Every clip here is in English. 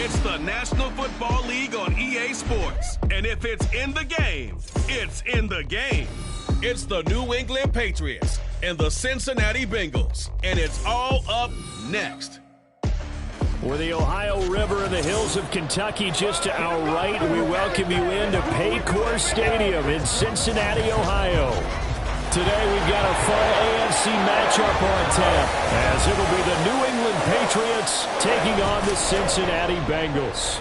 It's the National Football League on EA Sports. And if it's in the game, it's in the game. It's the New England Patriots and the Cincinnati Bengals. And it's all up next. With the Ohio River and the hills of Kentucky just to our right, we welcome you into Paycor Stadium in Cincinnati, Ohio. Today we've got a fun AFC matchup on tap, as it'll be the New England Patriots taking on the Cincinnati Bengals.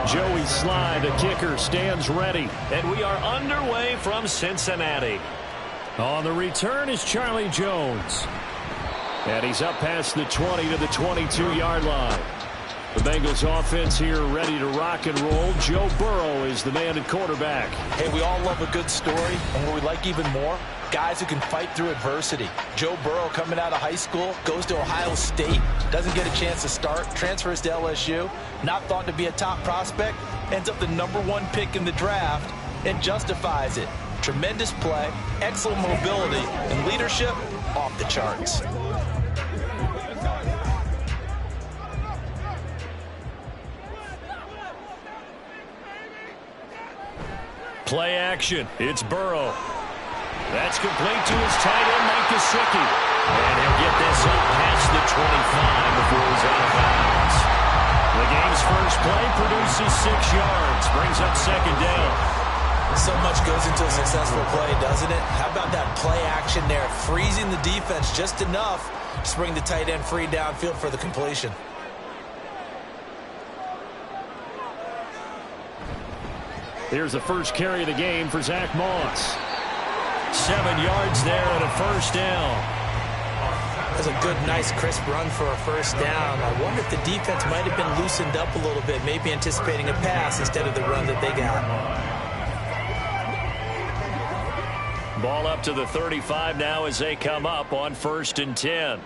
Joey Sly, the kicker, stands ready. And we are underway from Cincinnati. On the return is Charlie Jones. And he's up past the 20 to the 22-yard line. The Bengals offense here ready to rock and roll. Joe Burrow is the man at quarterback. Hey, we all love a good story, and what we like even more, guys who can fight through adversity. Joe Burrow coming out of high school, goes to Ohio State, doesn't get a chance to start, transfers to LSU, not thought to be a top prospect, ends up the #1 pick in the draft, and justifies it. Tremendous play, excellent mobility, and leadership off the charts. Play action. It's Burrow. That's complete to his tight end, Mike Gesicki. And he'll get this up past the 25 before he's out of bounds. The game's first play produces 6 yards. Brings up second down. So much goes into a successful play, doesn't it? How about that play action there? Freezing the defense just enough to bring the tight end free downfield for the completion. Here's the first carry of the game for Zach Moss. 7 yards there and a first down. That's a good, nice, crisp run for a first down. I wonder if the defense might have been loosened up a little bit, maybe anticipating a pass instead of the run that they got. Ball up to the 35 now as they come up on 1st and 10.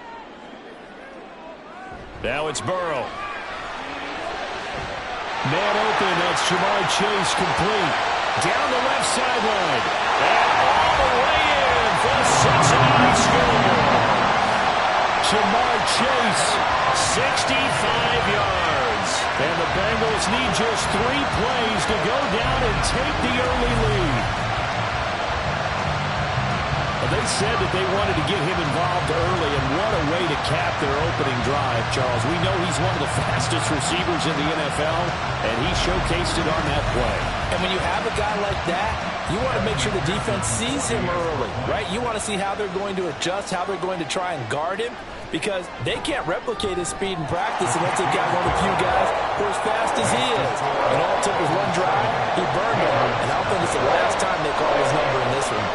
Now it's Burrow. Man open, that's Jamar Chase complete. Down the left sideline. And all the way in for the Cincinnati score. Jamar Chase, 65 yards. And the Bengals need just 3 plays to go down and take the early lead. They said that they wanted to get him involved early, and what a way to cap their opening drive, Charles. We know he's one of the fastest receivers in the NFL, and he showcased it on that play. And when you have a guy like that, you want to make sure the defense sees him early, right? You want to see how they're going to adjust, how they're going to try and guard him, because they can't replicate his speed in practice unless they've got one of the few guys who are as fast as he is. And all it took was one drive, he burned him, and I don't think it's the last time they call his number in this one.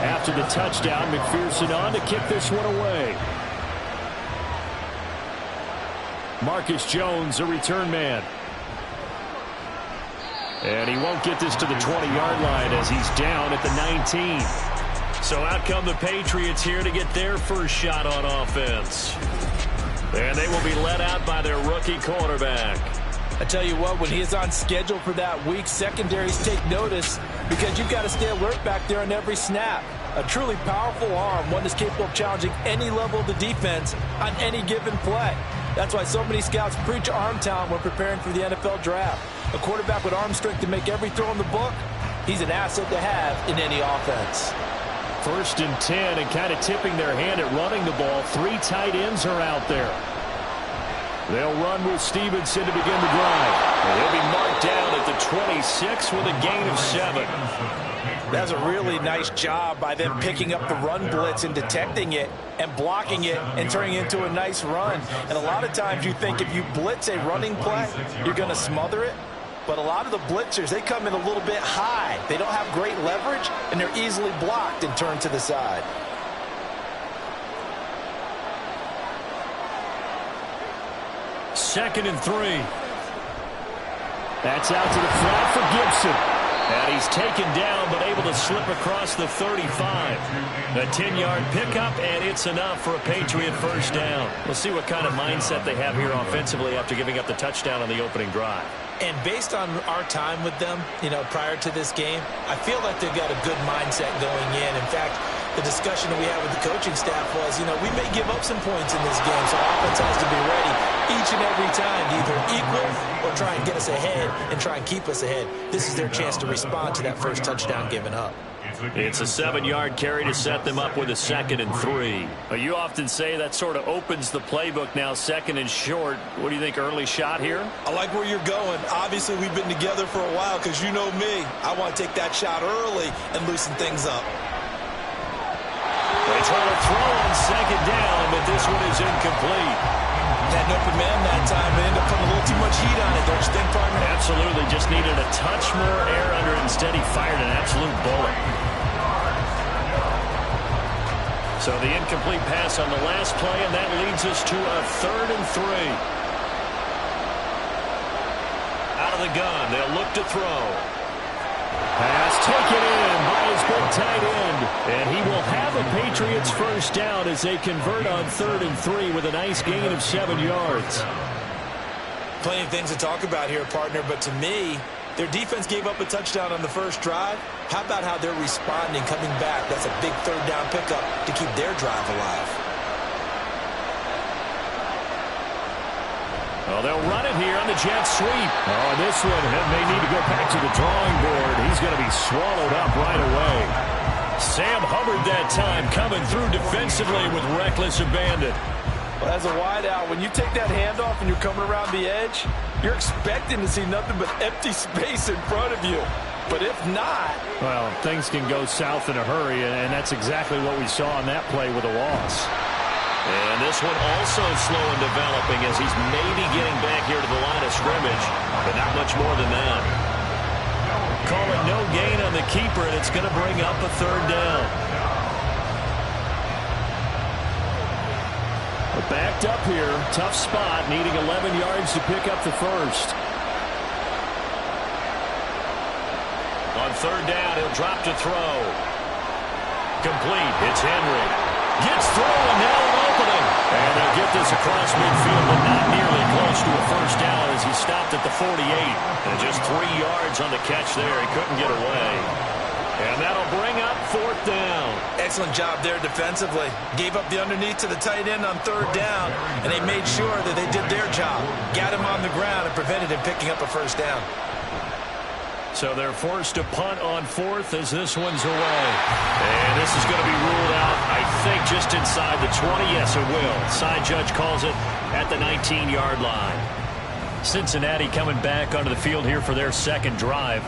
After the touchdown, McPherson on to kick this one away. Marcus Jones, a return man. And he won't get this to the 20-yard line as he's down at the 19. So out come the Patriots here to get their first shot on offense. And they will be let out by their rookie quarterback. I tell you what, when he is on schedule for that week, secondaries take notice because you've got to stay alert back there on every snap. A truly powerful arm, one that's capable of challenging any level of the defense on any given play. That's why so many scouts preach arm talent when preparing for the NFL draft. A quarterback with arm strength to make every throw in the book, he's an asset to have in any offense. 1st and 10 and kind of tipping their hand at running the ball. 3 tight ends are out there. They'll run with Stevenson to begin the drive. And he'll be marked down at the 26 with a gain of 7. That's a really nice job by them picking up the run blitz and detecting it and blocking it and turning it into a nice run. And a lot of times you think if you blitz a running play, you're going to smother it. But a lot of the blitzers, they come in a little bit high. They don't have great leverage, and they're easily blocked and turned to the side. Second and 3. That's out to the flat for Gibson. And he's taken down, but able to slip across the 35. A 10-yard pickup, and it's enough for a Patriot first down. We'll see what kind of mindset they have here offensively after giving up the touchdown on the opening drive. And based on our time with them, prior to this game, I feel like they've got a good mindset going in. In fact, the discussion that we had with the coaching staff was, we may give up some points in this game, so offense has to be ready each and every time to either equal or try and get us ahead and try and keep us ahead. This is their chance to respond to that first touchdown given up. It's a 7-yard carry to set them up with a 2nd and 3. You often say that sort of opens the playbook now, 2nd and short. What do you think, early shot here? I like where you're going. Obviously, we've been together for a while because you know me. I want to take that shot early and loosen things up. They try to throw on 2nd down, but this one is incomplete. Had an open man that time and ended up putting a little too much heat on it, don't you think, partner? Absolutely. Just needed a touch more air under it. Instead, he fired an absolute bullet. So the incomplete pass on the last play, and that leads us to a 3rd and 3. Out of the gun, they'll look to throw. Pass taken in by his big tight end. And he will have a Patriots first down as they convert on 3rd and 3 with a nice gain of 7 yards. Plenty of things to talk about here, partner, but to me, their defense gave up a touchdown on the first drive. How about how they're responding, coming back? That's a big 3rd down pickup to keep their drive alive. Well, they'll run it here on the jet sweep. Oh, this one may need to go back to the drawing board. He's going to be swallowed up right away. Sam Hubbard that time coming through defensively with reckless abandon. Well, as a wideout, when you take that handoff and you're coming around the edge, you're expecting to see nothing but empty space in front of you. But if not... Well, things can go south in a hurry, and that's exactly what we saw on that play with a loss. And this one also slow in developing as he's maybe getting back here to the line of scrimmage, but not much more than that. Call it no gain on the keeper, and it's going to bring up a 3rd down. Backed up here, tough spot, needing 11 yards to pick up the first. On 3rd down, he'll drop to throw. Complete, it's Henry. Gets through, and now an opening. And they'll get this across midfield, but not nearly close to a first down as he stopped at the 48. And just 3 yards on the catch there. He couldn't get away. And that'll bring up 4th down. Excellent job there defensively. Gave up the underneath to the tight end on 3rd down, and they made sure that they did their job. Got him on the ground and prevented him picking up a first down. So they're forced to punt on 4th as this one's away. And this is going to be ruled out, I think, just inside the 20. Yes, it will. Side judge calls it at the 19-yard line. Cincinnati coming back onto the field here for their 2nd drive.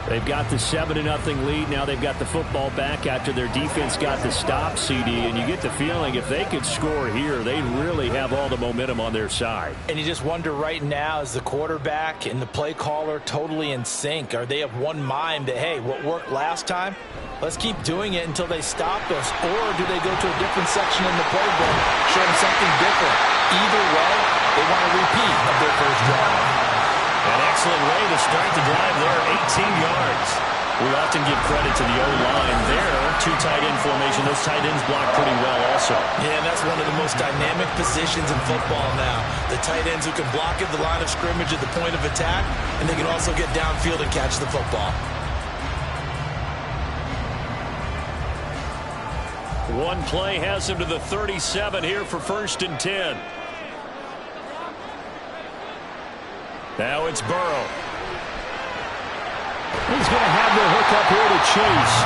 They've got the 7-0 lead. Now they've got the football back after their defense got the stop, CD. And you get the feeling if they could score here, they really have all the momentum on their side. And you just wonder right now, is the quarterback and the play caller totally in sync? Are they of one mind that, hey, what worked last time, let's keep doing it until they stop us? Or do they go to a different section in the playbook, show them something different? Either way, they want a repeat of their first drive. An excellent way to start the drive there, 18 yards. We often give credit to the O-line there. Two tight end formation. Those tight ends block pretty well also. Yeah, and that's one of the most dynamic positions in football now. The tight ends who can block at the line of scrimmage at the point of attack, and they can also get downfield and catch the football. One play has him to the 37 here for 1st and 10. Now it's Burrow. He's going to have the hook up here to Chase.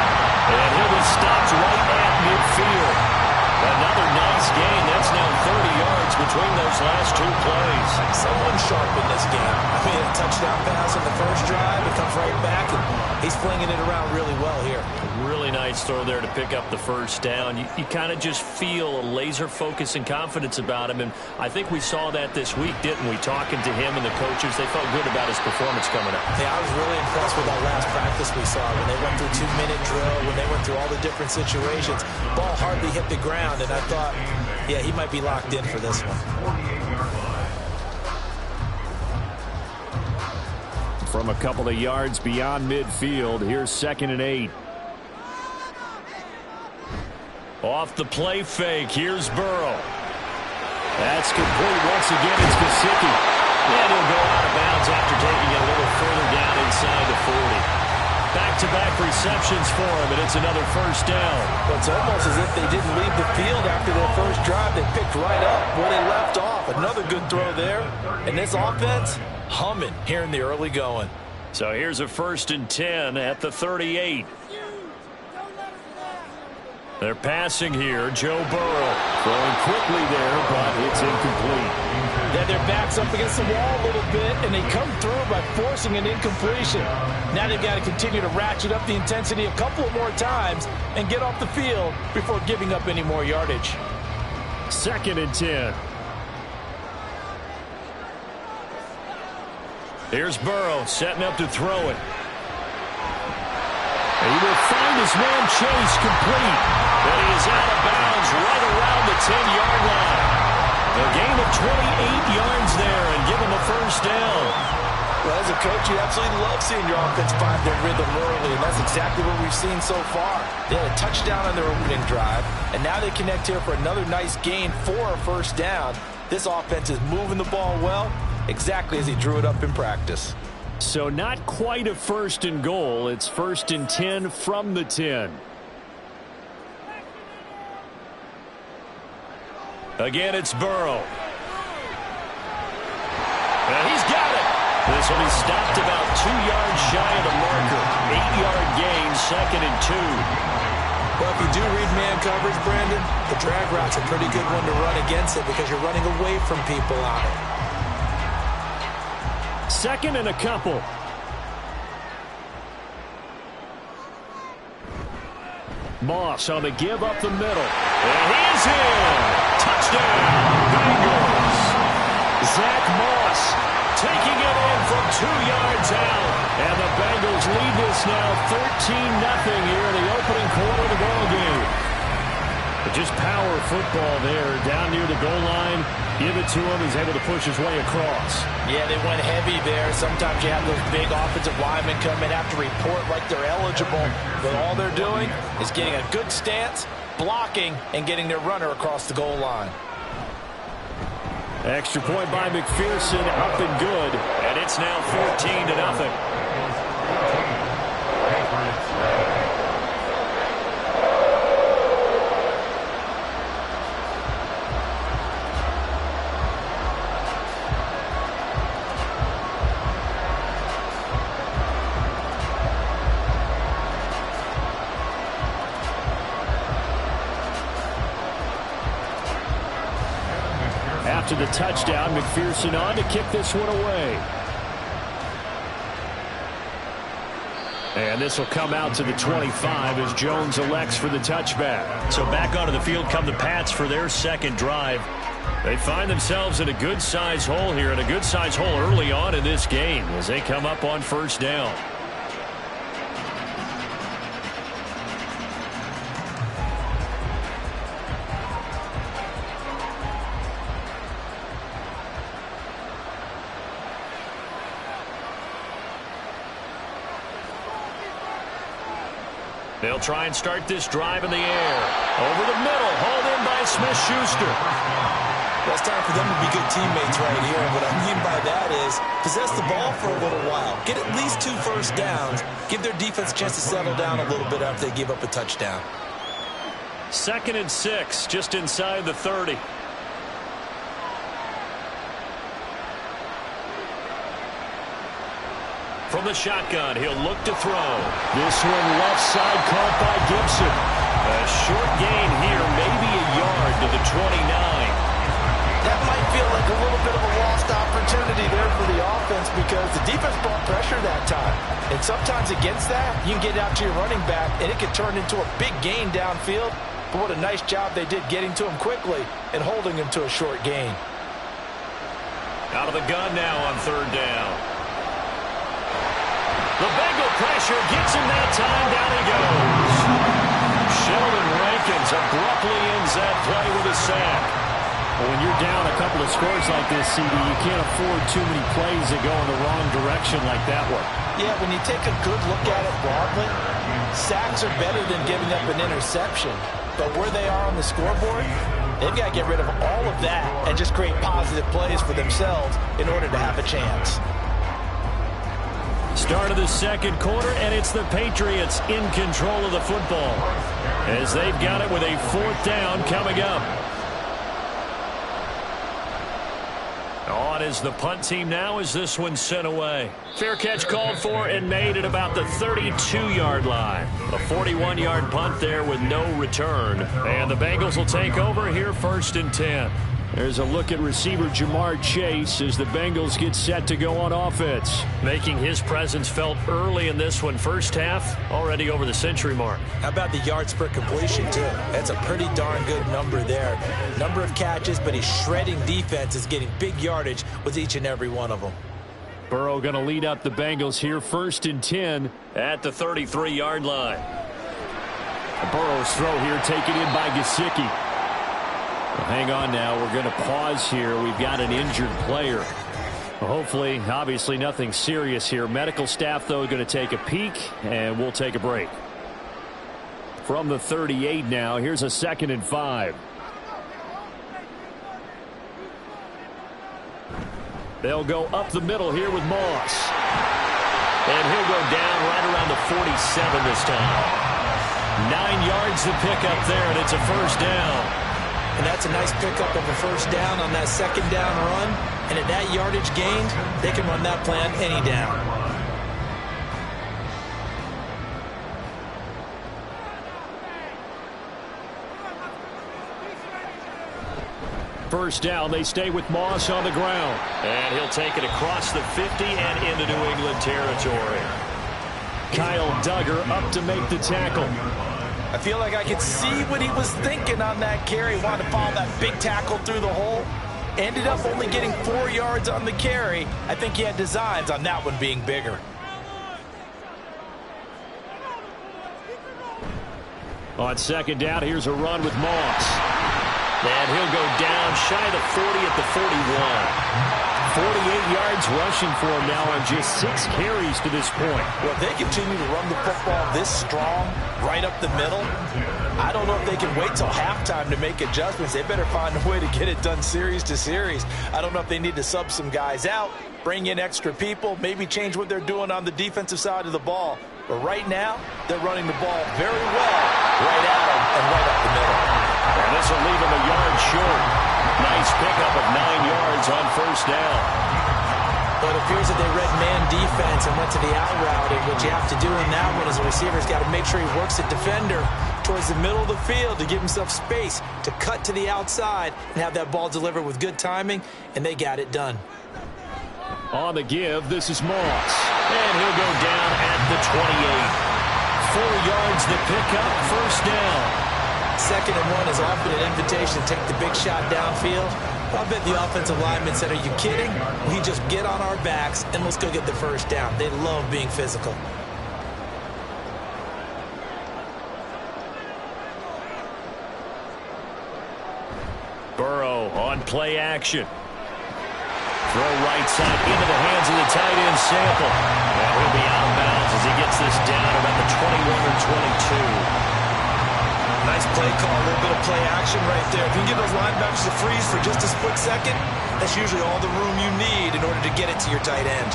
And he'll be stopped right at midfield. Another nice gain. That's now 30 yards between those last two plays. Someone sharp in this game. I mean, a touchdown pass on the first drive. It comes right back, and he's flinging it around really well here. Really nice throw there to pick up the first down. You kind of just feel a laser focus and confidence about him, and I think we saw that this week, didn't we? Talking to him and the coaches, they felt good about his performance coming up. Yeah, I was really impressed with that last practice we saw when they went through 2-minute drill, when they went through all the different situations. Ball hardly hit the ground, and I thought, yeah, he might be locked in for this one. From a couple of yards beyond midfield, here's 2nd and 8. Off the play fake, here's Burrow. That's complete. Once again, it's Gesicki. And he'll go out of bounds after taking it a little further down inside the 40. Back-to-back receptions for him, and it's another first down. Well, it's almost as if they didn't leave the field after their first drive. They picked right up where they left off. Another good throw there. And this offense, humming here in the early going. So here's a 1st and 10 at the 38. They're passing here. Joe Burrow throwing quickly there, but it's incomplete. Then their back's up against the wall a little bit, and they come through by forcing an incompletion. Now they've got to continue to ratchet up the intensity a couple of more times and get off the field before giving up any more yardage. 2nd and 10. Here's Burrow setting up to throw it. He will find his man Chase complete. But he is out of bounds right around the 10-yard line. A gain of 28 yards there and give him a first down. Well, as a coach, you absolutely love seeing your offense find their rhythm early, and that's exactly what we've seen so far. They had a touchdown on their opening drive, and now they connect here for another nice gain for a first down. This offense is moving the ball well, exactly as he drew it up in practice. So not quite a 1st and goal. It's 1st and 10 from the 10. Again, it's Burrow. And he's got it. This will be stopped about 2 yards shy of the marker. 8-yard gain, 2nd and 2. Well, if you do read man coverage, Brandon, the drag route's a pretty good one to run against it because you're running away from people on it. 2nd and a couple. Moss on the give up the middle. And he's in. Touchdown, Bengals. Zach Moss taking it in from 2 yards out. And the Bengals lead this now 13-0 here in the opening quarter of the ball game. But just power football there down near the goal line. Give it to him. He's able to push his way across. Yeah, they went heavy there. Sometimes you have those big offensive linemen come in, have to report like they're eligible. But all they're doing is getting a good stance, blocking, and getting their runner across the goal line. Extra point by McPherson, up and good. And it's now 14-0. After the touchdown, McPherson on to kick this one away. And this will come out to the 25 as Jones elects for the touchback. So back onto the field come the Pats for their second drive. They find themselves in a good-sized hole here, and a good-sized hole early on in this game as they come up on first down. They'll try and start this drive in the air. Over the middle, hauled in by Smith-Schuster. Well, it's time for them to be good teammates right here. And what I mean by that is possess the ball for a little while. Get at least 2 first downs. Give their defense a chance to settle down a little bit after they give up a touchdown. 2nd and 6, just inside the 30. From the shotgun, he'll look to throw. This one left side caught by Gibson. A short gain here, maybe a yard to the 29. That might feel like a little bit of a lost opportunity there for the offense because the defense brought pressure that time. And sometimes against that, you can get out to your running back, and it can turn into a big gain downfield. But what a nice job they did getting to him quickly and holding him to a short gain. Out of the gun now on 3rd down. The Bengal pressure gets him that time. Down he goes. Sheldon Rankins abruptly ends that play with a sack. Well, when you're down a couple of scores like this, CD, you can't afford too many plays that go in the wrong direction like that one. Yeah, when you take a good look at it broadly, sacks are better than giving up an interception. But where they are on the scoreboard, they've got to get rid of all of that and just create positive plays for themselves in order to have a chance. Start of the 2nd quarter, and it's the Patriots in control of the football as they've got it with a 4th down coming up. On is the punt team now as this one's sent away. Fair catch called for and made at about the 32-yard line. A 41-yard punt there with no return. And the Bengals will take over here 1st and 10. There's a look at receiver Jamar Chase as the Bengals get set to go on offense. Making his presence felt early in this one. First half, already over the century mark. How about the yards per completion, too? That's a pretty darn good number there. Number of catches, but he's shredding defenses, getting big yardage with each and every one of them. Burrow going to lead up the Bengals here 1st and 10. At the 33-yard line. Burrow's throw here taken in by Gesicki. Well, hang on now. We're going to pause here. We've got an injured player. Well, hopefully, obviously nothing serious here. Medical staff, though, going to take a peek, and we'll take a break. From the 38 now, here's a 2nd and 5. They'll go up the middle here with Moss. And he'll go down right around the 47 this time. 9 yards to pick up there, and it's a 1st down. And that's a nice pickup of a 1st down on that 2nd down run. And at that yardage gained, they can run that play on any down. First down, they stay with Moss on the ground. And he'll take it across the 50 and into New England territory. Kyle Duggar up to make the tackle. I feel like I could see what he was thinking on that carry. Wanted to follow that big tackle through the hole. Ended up only getting 4 yards on the carry. I think he had designs on that one being bigger. On 2nd down, here's a run with Moss. And he'll go down shy of the 40 at the 41. 48 yards rushing for him now on just 6 carries to this point. Well, if they continue to run the football this strong, right up the middle, I don't know if they can wait till halftime to make adjustments. They better find a way to get it done series to series. I don't know if they need to sub some guys out, bring in extra people, maybe change what they're doing on the defensive side of the ball. But right now, they're running the ball very well right at them and right up the middle. And this will leave him a yard short. Nice pickup of 9 yards on 1st down. But it appears that they read man defense and went to the out route. And what you have to do in that one as a receiver's got to make sure he works the defender towards the middle of the field to give himself space to cut to the outside and have that ball delivered with good timing, and they got it done. On the give, this is Moss. And he'll go down at the 28. 4 yards the pickup, 1st down. 2nd and 1 is often an invitation to take the big shot downfield. I bet the offensive linemen said, are you kidding? We just get on our backs and let's go get the 1st down. They love being physical. Burrow on play action. Throw right side into the hands of the tight end Sample. And he'll be out of bounds as he gets this down about the 21 or and 22. Nice play call, a little bit of play action right there. If you can give those linebackers a freeze for just a split second, that's usually all the room you need in order to get it to your tight end.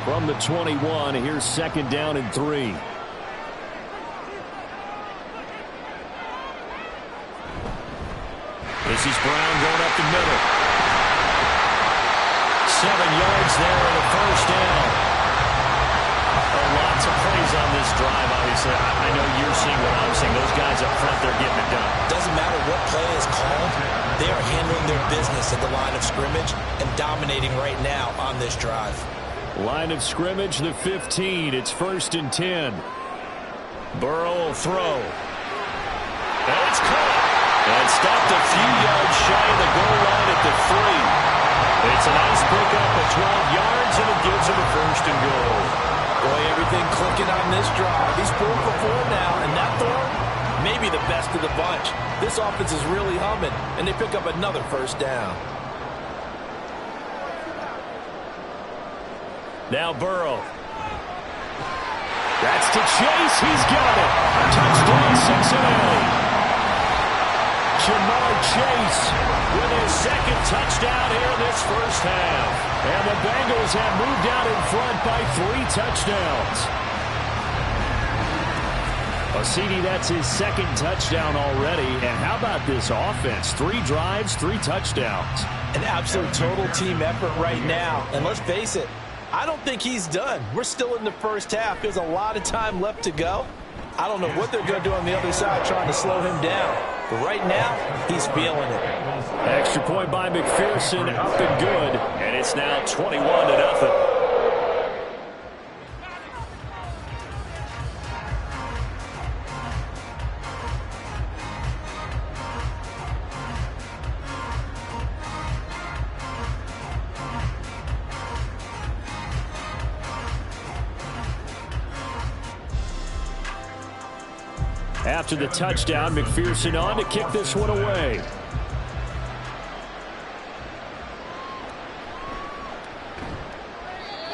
From the 21, here's 2nd down and 3. This is Brown going up the middle. 7 yards there and a first down. Lots of plays on this drive, obviously. I know you're seeing what I'm seeing. Those guys up front, they're getting it done. Doesn't matter what play is called. They are handling their business at the line of scrimmage and dominating right now on this drive. Line of scrimmage, the 15. It's 1st and 10. Burrow will throw. And it's caught. And stopped a few yards shy of the goal line at the 3. It's a nice pickup of 12 yards, and it gives him a 1st and goal. Boy, everything clicking on this drive. He's 4 for 4 now, and that throw, maybe the best of the bunch. This offense is really humming, and they pick up another first down. Now Burrow. That's to Chase. He's got it. Touchdown, Cincinnati. Jamar Chase with his 2nd touchdown here this first half. And the Bengals have moved out in front by 3 touchdowns. CD, that's his 2nd touchdown already. And how about this offense? 3 drives, 3 touchdowns. An absolute total team effort right now. And let's face it, I don't think he's done. We're still in the first half. There's a lot of time left to go. I don't know what they're going to do on the other side trying to slow him down. But right now, he's feeling it. Extra point by McPherson, up and good. And it's now 21-0. After the touchdown, McPherson on to kick this one away.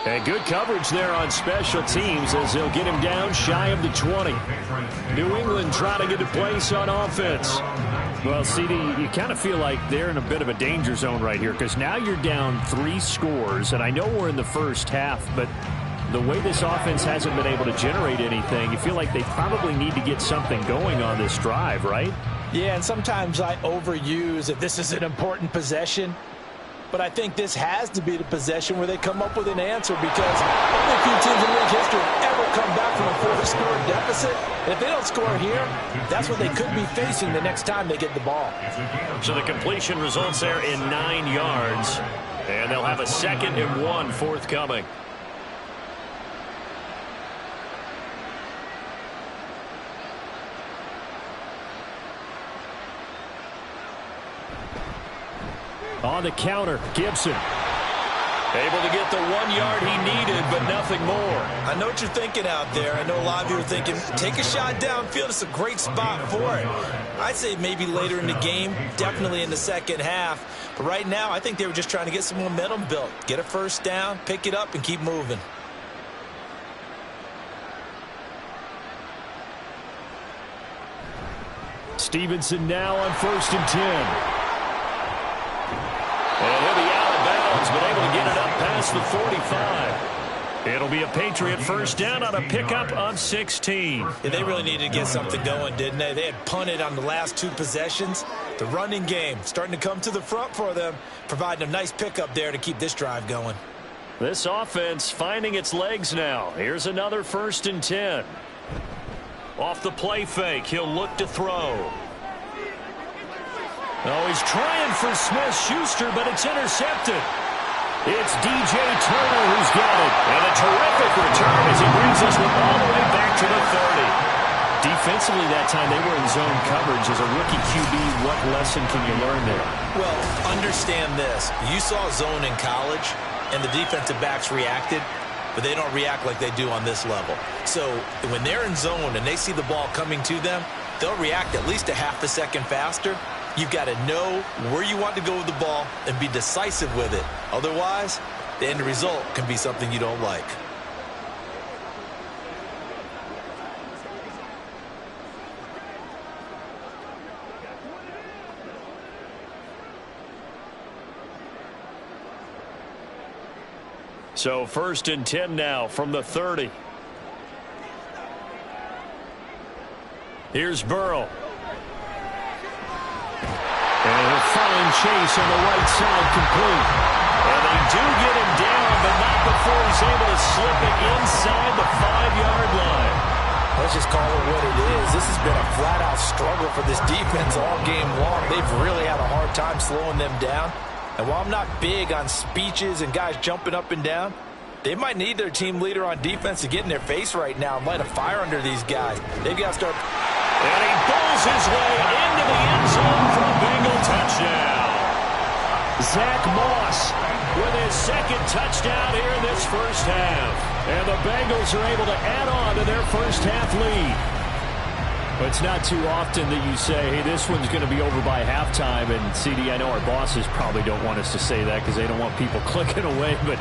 And good coverage there on special teams as they'll get him down shy of the 20. New England trying to get a place on offense. Well, CD, you kind of feel like they're in a bit of a danger zone right here because now you're down 3 scores, and I know we're in the first half, but the way this offense hasn't been able to generate anything, you feel like they probably need to get something going on this drive, right? Yeah, and sometimes I overuse that this is an important possession. But I think this has to be the possession where they come up with an answer because only a few teams in league history ever come back from a 4-score deficit. And if they don't score here, that's what they could be facing the next time they get the ball. So the completion results there in 9 yards. And they'll have a 2nd and 1 forthcoming. On the counter, Gibson. Able to get the 1 yard he needed, but nothing more. I know what you're thinking out there. I know a lot of you are thinking, take a shot downfield. It's a great spot for it. I'd say maybe later in the game, definitely in the second half. But right now, I think they were just trying to get some momentum built. Get a first down, pick it up, and keep moving. Stevenson now on 1st and 10. And he'll be out of bounds, but able to get it up past the 45. It'll be a Patriot first down on a pickup of 16. Yeah, they really needed to get something going, didn't they? They had punted on the last 2 possessions. The running game starting to come to the front for them, providing a nice pickup there to keep this drive going. This offense finding its legs now. Here's another 1st and 10. Off the play fake, he'll look to throw. Oh, he's trying for Smith-Schuster, but it's intercepted. It's DJ Turner who's got it. And a terrific return as he brings this one all the way back to the 30. Defensively that time, they were in zone coverage. As a rookie QB, what lesson can you learn there? Well, understand this. You saw zone in college, and the defensive backs reacted, but they don't react like they do on this level. So when they're in zone and they see the ball coming to them, they'll react at least a half a second faster. You've got to know where you want to go with the ball and be decisive with it. Otherwise, the end result can be something you don't like. So 1st and 10 now from the 30. Here's Burrow. And he'll find Chase on the right side, complete. And they do get him down, but not before he's able to slip it inside the 5-yard line. Let's just call it what it is. This has been a flat-out struggle for this defense all game long. They've really had a hard time slowing them down. And while I'm not big on speeches and guys jumping up and down, they might need their team leader on defense to get in their face right now and light a fire under these guys. They've got to start. And he pulls his way into the end zone for a Bengal touchdown. Zach Moss with his 2nd touchdown here in this first half. And the Bengals are able to add on to their first half lead. But it's not too often that you say, hey, this one's going to be over by halftime. And, CD, I know our bosses probably don't want us to say that because they don't want people clicking away. But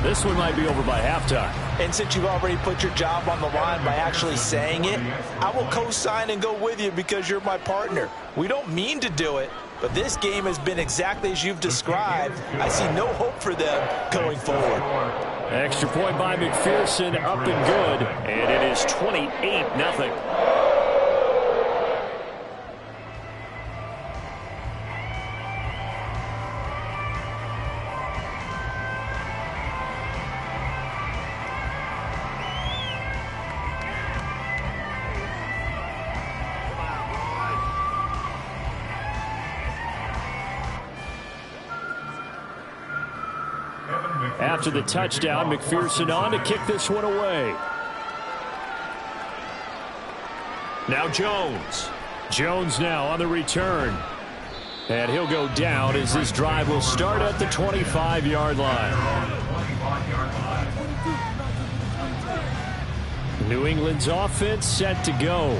this one might be over by halftime. And since you've already put your job on the line by actually saying it, I will co-sign and go with you because you're my partner. We don't mean to do it, but this game has been exactly as you've described. I see no hope for them going forward. Extra point by McPherson, up and good. And it is 28-0. After the touchdown, McPherson on to kick this one away. Now Jones. Jones now on the return. And he'll go down as this drive will start at the 25-yard line. New England's offense set to go.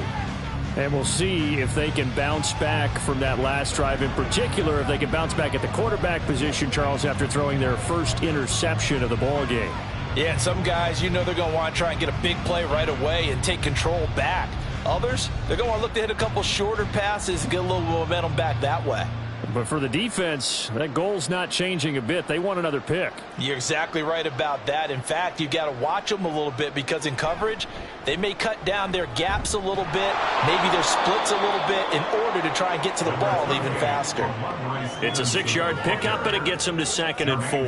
And we'll see if they can bounce back from that last drive, in particular, if they can bounce back at the quarterback position, Charles, after throwing their first interception of the ball game. Yeah, some guys, you know they're going to want to try and get a big play right away and take control back. Others, they're going to want to look to hit a couple shorter passes and get a little momentum back that way. But for the defense, that goal's not changing a bit. They want another pick. You're exactly right about that. In fact, you've got to watch them a little bit because in coverage, they may cut down their gaps a little bit, maybe their splits a little bit in order to try and get to the ball even faster. It's a 6-yard pickup, and it gets them to 2nd and 4.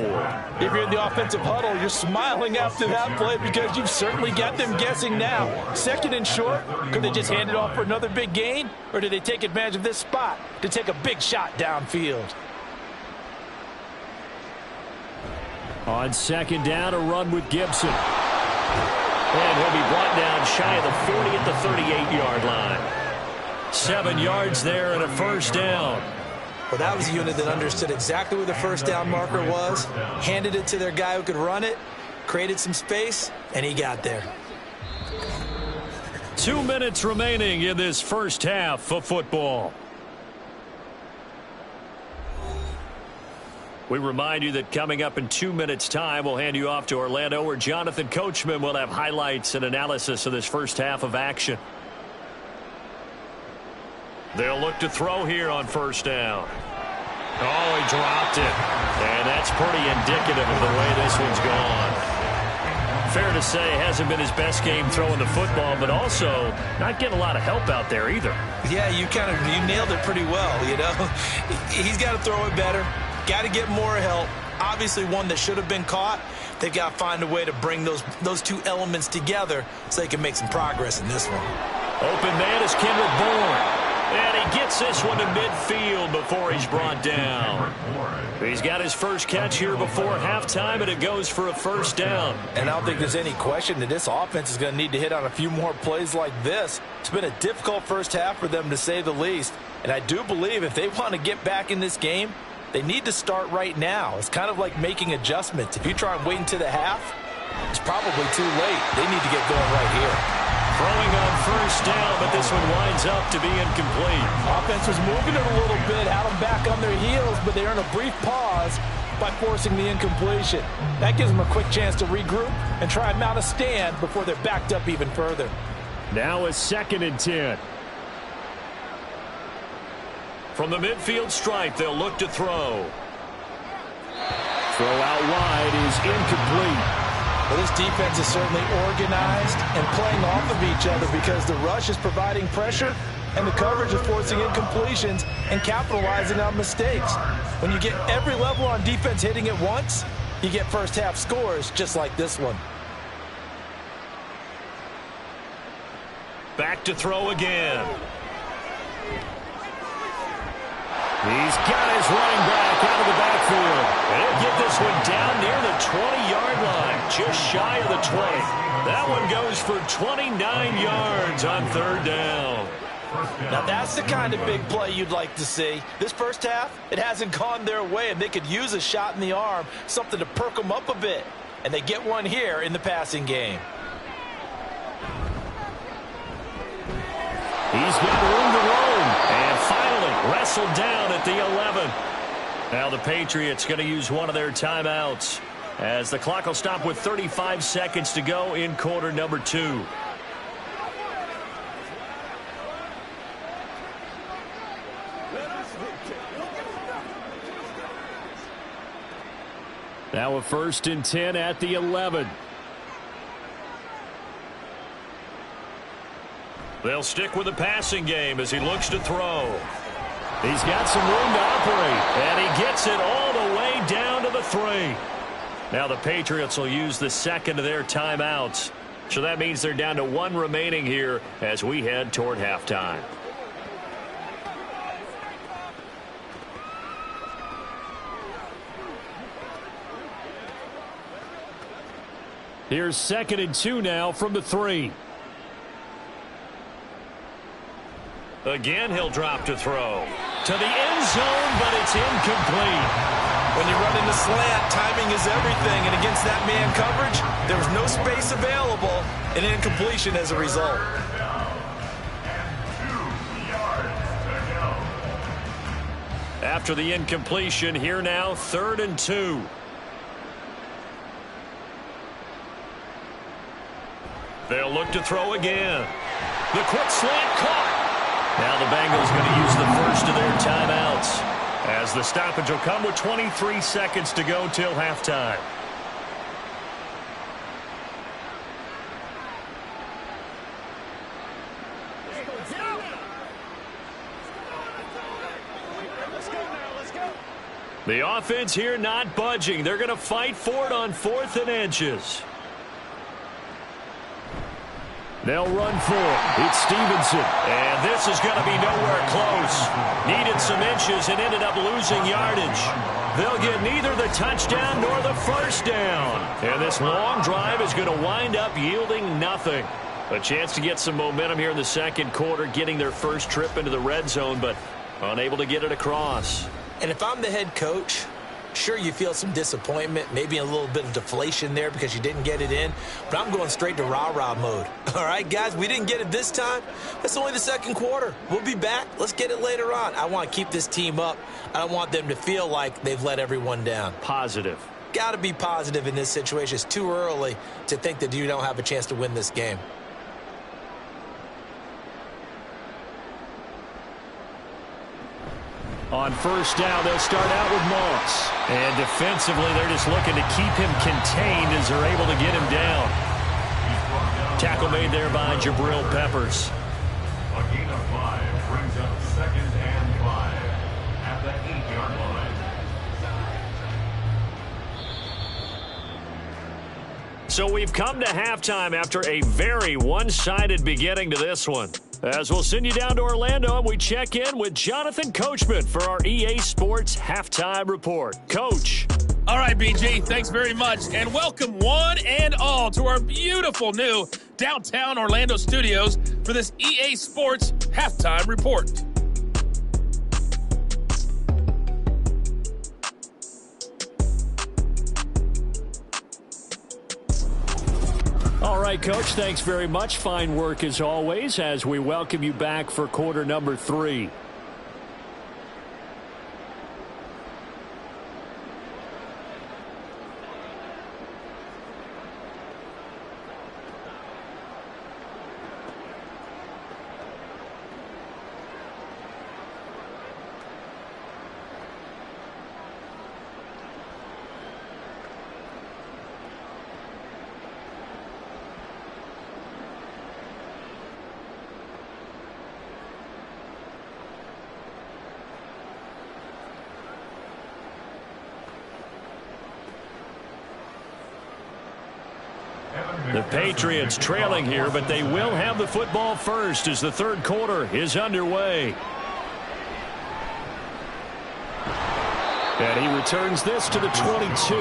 If you're in the offensive huddle, you're smiling after that play because you've certainly got them guessing now. 2nd and short, could they just hand it off for another big gain? Or do they take advantage of this spot to take a big shot downfield? On 2nd down, a run with Gibson. And he'll be brought down shy of the 40 at the 38-yard line. 7 yards there and a first down. Well, that was a unit that understood exactly where the first down marker was, handed it to their guy who could run it, created some space, and he got there. 2 minutes remaining in this first half of football. We remind you that coming up in 2 minutes' time, we'll hand you off to Orlando, where Jonathan Coachman will have highlights and analysis of this first half of action. They'll look to throw here on first down. Oh, he dropped it. And that's pretty indicative of the way this one's gone. Fair to say, hasn't been his best game throwing the football, but also not getting a lot of help out there either. Yeah, you nailed it pretty well, you know. He's got to throw it better. Got to get more help. Obviously one that should have been caught. They've got to find a way to bring those two elements together so they can make some progress in this one. Open man is Kendrick Bourne. And he gets this one to midfield before he's brought down. He's got his first catch here before halftime, and it goes for a first down. And I don't think there's any question that this offense is going to need to hit on a few more plays like this. It's been a difficult first half for them, to say the least. And I do believe if they want to get back in this game, they need to start right now. It's kind of like making adjustments. If you try and wait until the half, it's probably too late. They need to get going right here. Throwing on first down, but this one winds up to be incomplete. Offense was moving it a little bit, had them back on their heels, but they earned a brief pause by forcing the incompletion. That gives them a quick chance to regroup and try and mount a stand before they're backed up even further. Now a 2nd and 10. From the midfield stripe, they'll look to throw. Throw out wide is incomplete. Well, this defense is certainly organized and playing off of each other because the rush is providing pressure and the coverage is forcing incompletions and capitalizing on mistakes. When you get every level on defense hitting at once, you get first half scores just like this one. Back to throw again. He's got his running back out of the backfield. And he'll get this one down near the 20-yard line, just shy of the 20. That one goes for 29 yards on third down. Now that's the kind of big play you'd like to see. This first half, it hasn't gone their way, and they could use a shot in the arm, something to perk them up a bit. And they get one here in the passing game. He's got room to roam, and finally wrestled down at the 11. Now the Patriots going to use one of their timeouts as the clock will stop with 35 seconds to go in quarter number 2. Now a 1st and 10 at the 11. They'll stick with the passing game as he looks to throw. He's got some room to operate, and he gets it all the way down to the 3. Now the Patriots will use the second of their timeouts. So that means they're down to 1 remaining here as we head toward halftime. Here's 2nd and 2 now from the 3. Again, he'll drop to throw. To the end zone, but it's incomplete. When you run into slant, timing is everything, and against that man coverage, there was no space available, and incompletion as a result. After the incompletion, here now, 3rd and 2. They'll look to throw again. The quick slant caught. Now the Bengals going to use the first of their timeouts as the stoppage will come with 23 seconds to go till halftime. The offense here not budging. They're going to fight for it on 4th and inches. They'll run for it. It's Stevenson. And this is going to be nowhere close. Needed some inches and ended up losing yardage. They'll get neither the touchdown nor the first down. And this long drive is going to wind up yielding nothing. A chance to get some momentum here in the second quarter, getting their first trip into the red zone, but unable to get it across. And if I'm the head coach, sure, you feel some disappointment, maybe a little bit of deflation there because you didn't get it in, but I'm going straight to rah-rah mode. All right, guys, we didn't get it this time. That's only the second quarter. We'll be back. Let's get it later on. I want to keep this team up. I don't want them to feel like they've let everyone down. Positive. Got to be positive in this situation. It's too early to think that you don't have a chance to win this game. On first down, they'll start out with Moss. And defensively, they're just looking to keep him contained as they're able to get him down. Tackle made there by Jabril Peppers. A gain of 5 brings up 2nd and 5 at the 8-yard line. So we've come to halftime after a very one-sided beginning to this one. As we'll send you down to Orlando, and we check in with Jonathan Coachman for our EA Sports Halftime Report. Coach. All right, BG, thanks very much. And welcome one and all to our beautiful new downtown Orlando studios for this EA Sports Halftime Report. All right, Coach, thanks very much. Fine work as always as we welcome you back for quarter number 3. The Patriots trailing here, but they will have the football first as the third quarter is underway. And he returns this to the 22.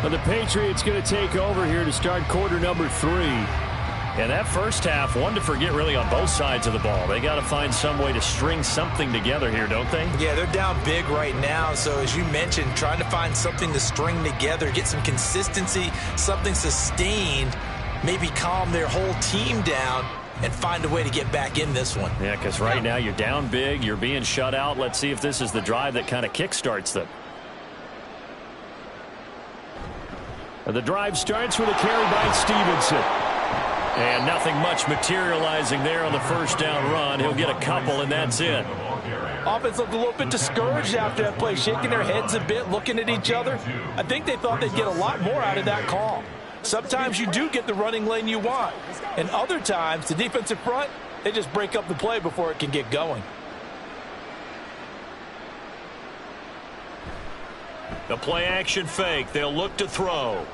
And the Patriots going to take over here to start quarter number 3. And that first half, one to forget really on both sides of the ball. They got to find some way to string something together here, don't they? Yeah, they're down big right now. So as you mentioned, trying to find something to string together, get some consistency, something sustained, maybe calm their whole team down and find a way to get back in this one. Yeah, because right now you're down big, you're being shut out. Let's see if this is the drive that kind of kickstarts them. And the drive starts with a carry by Stevenson. And nothing much materializing there on the first down run. He'll get a couple, and that's it. Offense looked a little bit discouraged after that play, shaking their heads a bit, looking at each other. I think they thought they'd get a lot more out of that call. Sometimes you do get the running lane you want. And other times, the defensive front, they just break up the play before it can get going. The play action fake. They'll look to throw.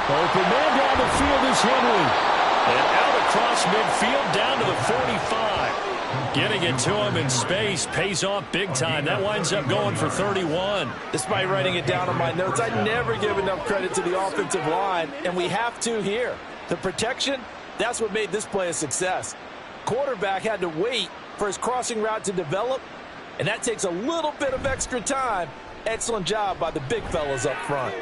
Open man down the field is Henry. And out across midfield down to the 45. Getting it to him in space pays off big time. That winds up going for 31. Despite writing it down on my notes, I never give enough credit to the offensive line, and we have to here. The protection, that's what made this play a success. Quarterback had to wait for his crossing route to develop, and that takes a little bit of extra time. Excellent job by the big fellas up front.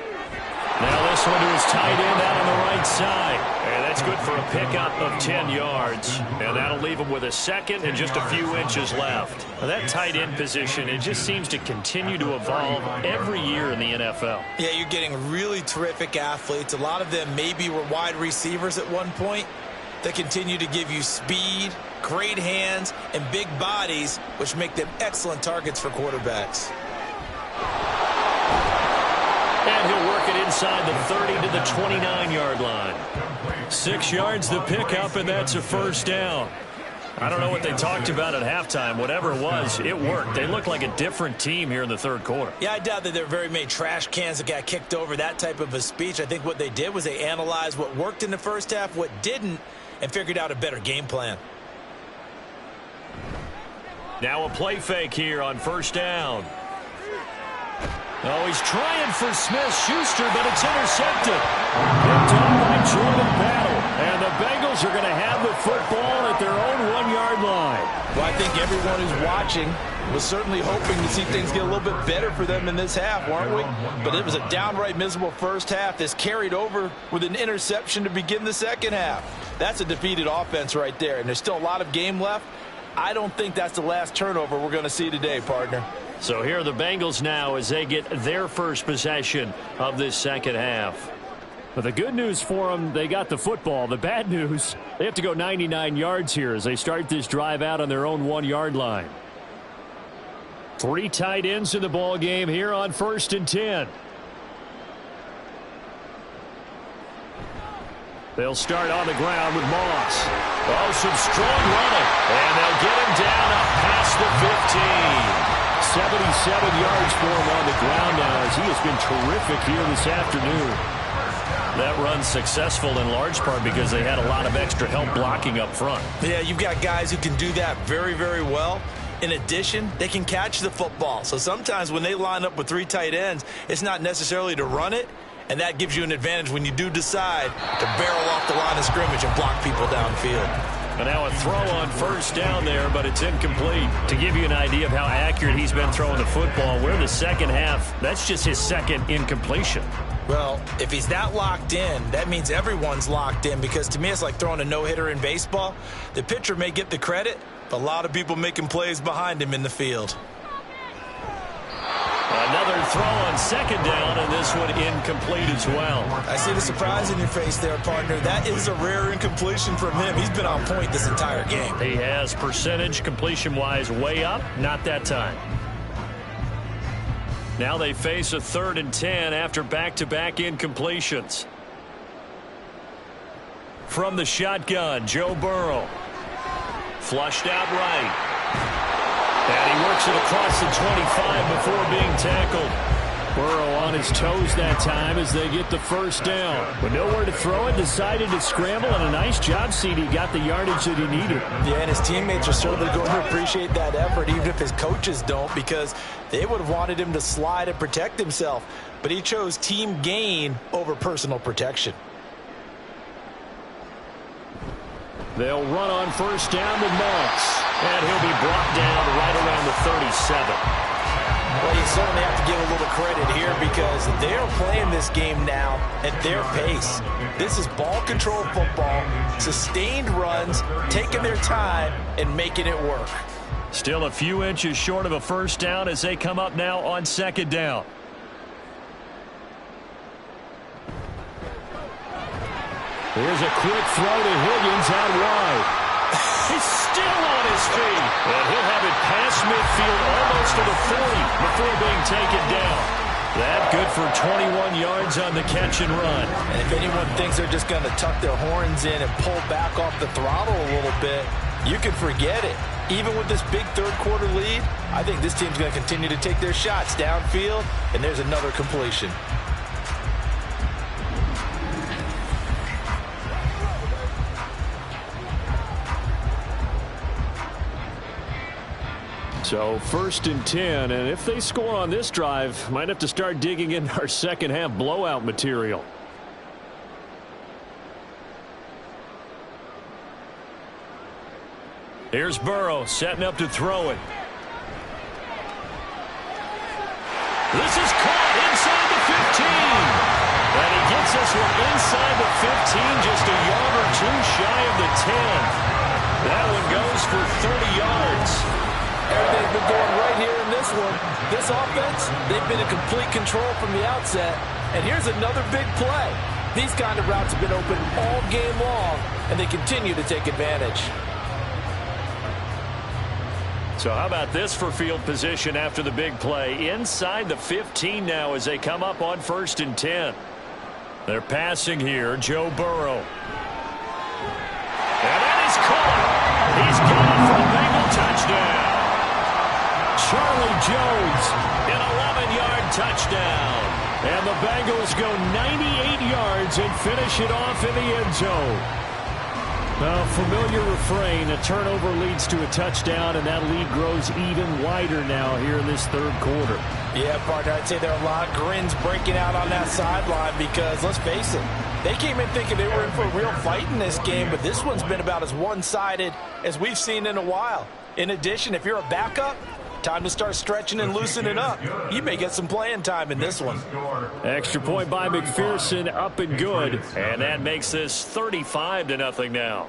Now this one to his tight end out on the right side. And that's good for a pickup of 10 yards. And that'll leave him with a second and just a few inches left. Now that tight end position, it just seems to continue to evolve every year in the NFL. Yeah, you're getting really terrific athletes. A lot of them maybe were wide receivers at one point. They continue to give you speed, great hands, and big bodies, which make them excellent targets for quarterbacks. And he'll work it inside the 30 to the 29-yard line. 6 yards the pickup, and that's a first down. I don't know what they talked about at halftime. Whatever it was, it worked. They look like a different team here in the third quarter. Yeah, I doubt that there are very many trash cans that got kicked over, that type of a speech. I think what they did was they analyzed what worked in the first half, what didn't, and figured out a better game plan. Now a play fake here on first down. Oh, he's trying for Smith-Schuster, but it's intercepted. Picked up by Jordan Battle. And the Bengals are going to have the football at their own 1-yard line. Well, I think everyone who's watching was certainly hoping to see things get a little bit better for them in this half, weren't we? But it was a downright miserable first half. This carried over with an interception to begin the second half. That's a defeated offense right there, and there's still a lot of game left. I don't think that's the last turnover we're going to see today, partner. So here are the Bengals now as they get their first possession of this second half. But the good news for them, they got the football. The bad news, they have to go 99 yards here as they start this drive out on their own 1-yard line. 3 tight ends in the ball game here on 1st and 10. They'll start on the ground with Moss. Oh, some strong running. And they'll get him down up past the 15. 77 yards for him on the ground now as he has been terrific here this afternoon. That run's successful in large part because they had a lot of extra help blocking up front. Yeah, you've got guys who can do that very, very well. In addition, they can catch the football. So sometimes when they line up with 3 tight ends, it's not necessarily to run it, and that gives you an advantage when you do decide to barrel off the line of scrimmage and block people downfield. And now a throw on first down there, but it's incomplete. To give you an idea of how accurate he's been throwing the football, we're in the second half. That's just his second incompletion. Well, if he's that locked in, that means everyone's locked in, because to me it's like throwing a no-hitter in baseball. The pitcher may get the credit, but a lot of people making plays behind him in the field. Another throw on second down, and this one incomplete as well. I see the surprise in your face there, partner. That is a rare incompletion from him. He's been on point this entire game. He has percentage completion-wise way up, not that time. Now they face a 3rd and 10 after back-to-back incompletions. From the shotgun, Joe Burrow. Flushed out right. And he works it across the 25 before being tackled. Burrow on his toes that time as they get the first down. But nowhere to throw it, decided to scramble, and a nice job, CD. Got the yardage that he needed. Yeah, and his teammates are certainly going to appreciate that effort, even if his coaches don't, because they would have wanted him to slide and protect himself. But he chose team gain over personal protection. They'll run on first down with Moss. And he'll be brought down right around the 37. Well, you certainly have to give a little credit here because they're playing this game now at their pace. This is ball control football, sustained runs, taking their time and making it work. Still a few inches short of a first down as they come up now on second down. Here's a quick throw to Higgins out wide. He's still on his feet. And he'll have it past midfield almost to the 40 before being taken down. That good for 21 yards on the catch and run. And if anyone thinks they're just going to tuck their horns in and pull back off the throttle a little bit, you can forget it. Even with this big third quarter lead, I think this team's going to continue to take their shots downfield, and there's another completion. So first and 10, and if they score on this drive, might have to start digging in our second half blowout material. Here's Burrow setting up to throw it. This is caught inside the 15. And he gets this one inside the 15, just a yard or two shy of the 10. That one goes for 30 yards. Everything's been going right here in this one. This offense, they've been in complete control from the outset. And here's another big play. These kind of routes have been open all game long, and they continue to take advantage. So how about this for field position after the big play? Inside the 15 now as they come up on first and 10. They're passing here, Joe Burrow. And that is caught. He's gone for a Bengal touchdown. Charlie Jones, an 11-yard touchdown. And the Bengals go 98 yards and finish it off in the end zone. Now, familiar refrain, a turnover leads to a touchdown, and that lead grows even wider now here in this third quarter. Yeah, partner, I'd say there are a lot of grins breaking out on that sideline because, let's face it, they came in thinking they were in for a real fight in this game, but this one's been about as one-sided as we've seen in a while. In addition, if you're a backup, time to start stretching and loosening up. You may get some playing time in this one. Extra point by McPherson, up and good. And that makes this 35-0 now.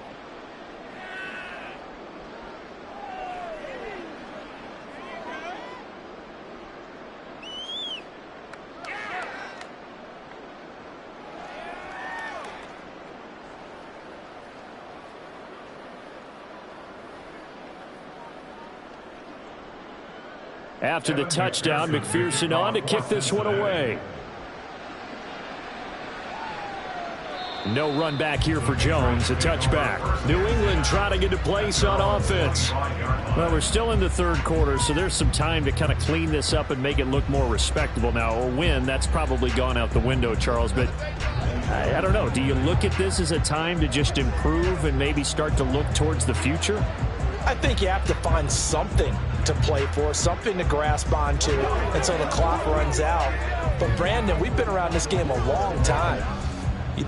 After the touchdown, McPherson on to kick this one away. No run back here for Jones, a touchback. New England trying to get a place on offense. Well, we're still in the third quarter, so there's some time to kind of clean this up and make it look more respectable now. A win, that's probably gone out the window, Charles, but I don't know. Do you look at this as a time to just improve and maybe start to look towards the future? I think you have to find something to play for, something to grasp onto until the clock runs out. But, Brandon, we've been around this game a long time.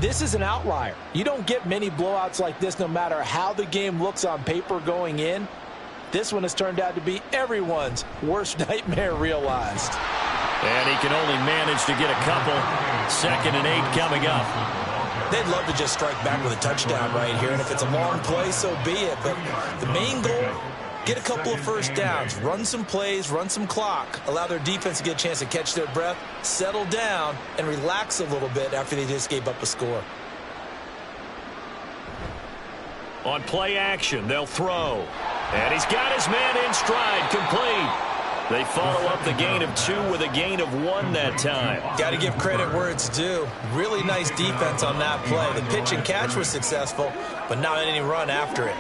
This is an outlier. You don't get many blowouts like this no matter how the game looks on paper going in. This one has turned out to be everyone's worst nightmare realized. And he can only manage to get a couple. 2nd and 8 coming up. They'd love to just strike back with a touchdown right here, and if it's a long play, so be it. But the main goal, get a couple of first downs, run some plays, run some clock, allow their defense to get a chance to catch their breath, settle down, and relax a little bit after they just gave up a score. On play action, they'll throw. And he's got his man in stride, complete. They follow up the gain of 2 with a gain of 1 that time. Got to give credit where it's due. Really nice defense on that play. The pitch and catch was successful, but not any run after it.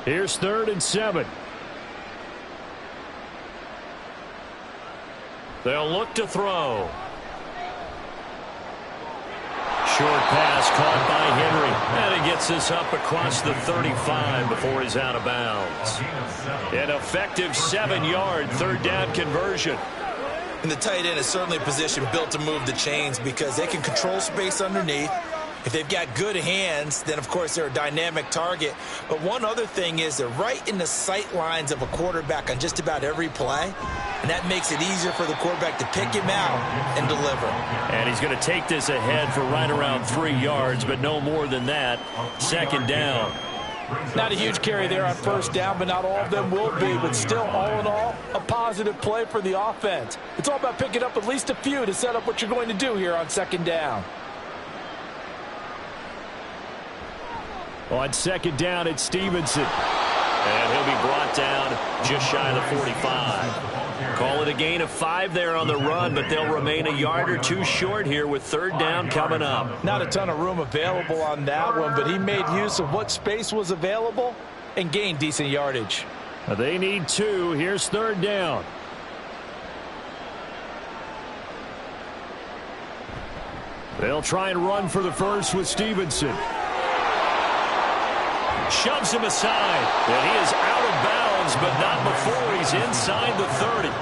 Here's 3rd and 7. They'll look to throw. Short pass caught by Henry. And he gets this up across the 35 before he's out of bounds. An effective 7-yard 3rd down conversion. And the tight end is certainly a position built to move the chains because they can control space underneath. If they've got good hands, then, of course, they're a dynamic target. But one other thing is they're right in the sight lines of a quarterback on just about every play. And that makes it easier for the quarterback to pick him out and deliver. And he's going to take this ahead for right around 3 yards, but no more than that. 2nd down. Not a huge carry there on 1st down, but not all of them will be. But still, all in all, a positive play for the offense. It's all about picking up at least a few to set up what you're going to do here on 2nd down. On 2nd down, it's Stevenson. And he'll be brought down just shy of the 45. Call it a gain of 5 there on the run, but they'll remain a yard or 2 short here with 3rd down coming up. Not a ton of room available on that one, but he made use of what space was available and gained decent yardage. They need 2. Here's 3rd down. They'll try and run for the first with Stevenson. Shoves him aside, and he is out of bounds, but not before he's inside the 30.